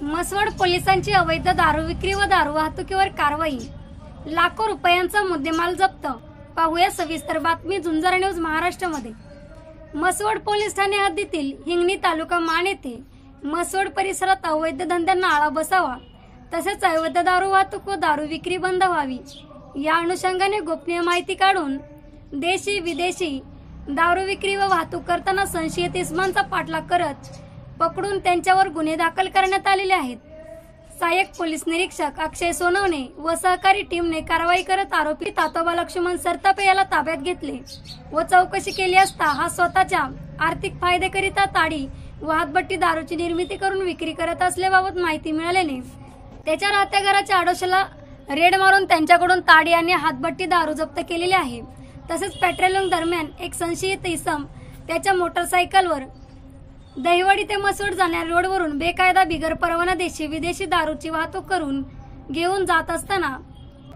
म्हसवड पोलिसांची अवैध दारू विक्री व दारू वाहतुकीवर कारवाई, लाखो रुपयांचा मुद्देमाल जप्त। पाहूया सविस्तर बातमी झुंजार न्यूज महाराष्ट्रामध्ये। म्हसवड पोलीस ठाणे हद्दीतील हिंगणी तालुका मान येथे म्हसवड परिसरात अवैध धंद्यांना आळा बसावा, तसेच अवैध दारू वाहतूक व दारू विक्री बंद व्हावी या अनुषंगाने गोपनीय माहिती काढून देशी विदेशी दारू विक्री व वाहतूक करताना संशयित इसमांचा पाठलाग करत पकडून त्यांच्यावर गुन्हे दाखल करण्यात आलेले आहेत। सहाय्यक पोलीस निरीक्षक अक्षय सोनवणे व सहकारी टीमने कारवाई करत आरोपी तातोबा लक्ष्मण सरतापे याला ताब्यात घेतले व चौकशी केली असता हा स्वतःच्या आर्थिक फायद्याकरिता ताडी व हातभट्टी दारूची निर्मिती करून विक्री करत असल्याबाबत माहिती मिळाल्याने त्याच्या राहत्या घराच्या आडोशाला रेड मारून त्यांच्याकडून ताडी आणि हातभट्टी दारू जप्त केलेली आहे। तसेच पेट्रोलिंग दरम्यान एक संशयित इसम त्याच्या मोटरसायकलवर दहिवडी ते म्हसवड जाणाऱ्या रोडवरून बेकायदा बिगर परवाना देशी विदेशी दारूची वाहतूक करून घेऊन जात असताना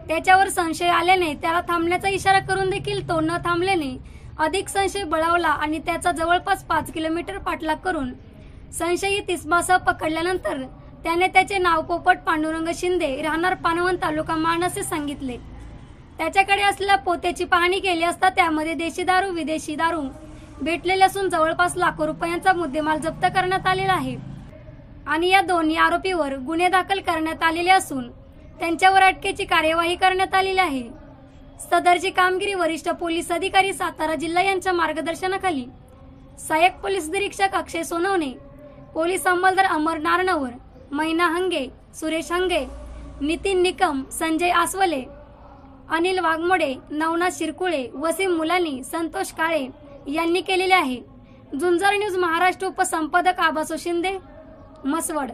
त्याच्यावर संशय आल्याने त्याला थांबण्याचा इशारा करून देखील तो न थांबल्याने अधिक संशय बळावला आणि त्याचा जवळपास 5 किलोमीटर पाठलाग करून संशयित इसमासह पकडल्यानंतर त्याने त्याचे नाव पोपट पांडुरंग शिंदे राहणार पानवण तालुका मान असे सांगितले। त्याच्याकडे असलेल्या पोत्याची पाहणी केली असता त्यामध्ये देशी दारू विदेशी दारू भेटलेले असून जवळपास लाखो रुपयांचा मुद्देमाल जप्त करण्यात आलेला आहे आणि या दोन्ही आरोपीवर गुन्हे दाखल करण्यात आलेले असून त्यांच्यावर अटकेची कार्यवाही करण्यात आलेली आहे। सदरची कामगिरी वरिष्ठ पोलीस अधिकारी सातारा जिल्हा यांच्या मार्गदर्शनाखाली सहाय्यक पोलीस निरीक्षक अक्षय सोनवणे, पोलीस अंमलदार अमर नारनवर, मैना हंगे, सुरेश हंगे, नितीन निकम, संजय आसवले, अनिल वाघमोडे, नवनाथ शिरकुळे, वसीम मुलानी, संतोष काळे यांनी केलेले आहे। झुंजार न्यूज महाराष्ट्र उपसंपादक आबासो शिंदे, म्हसवड।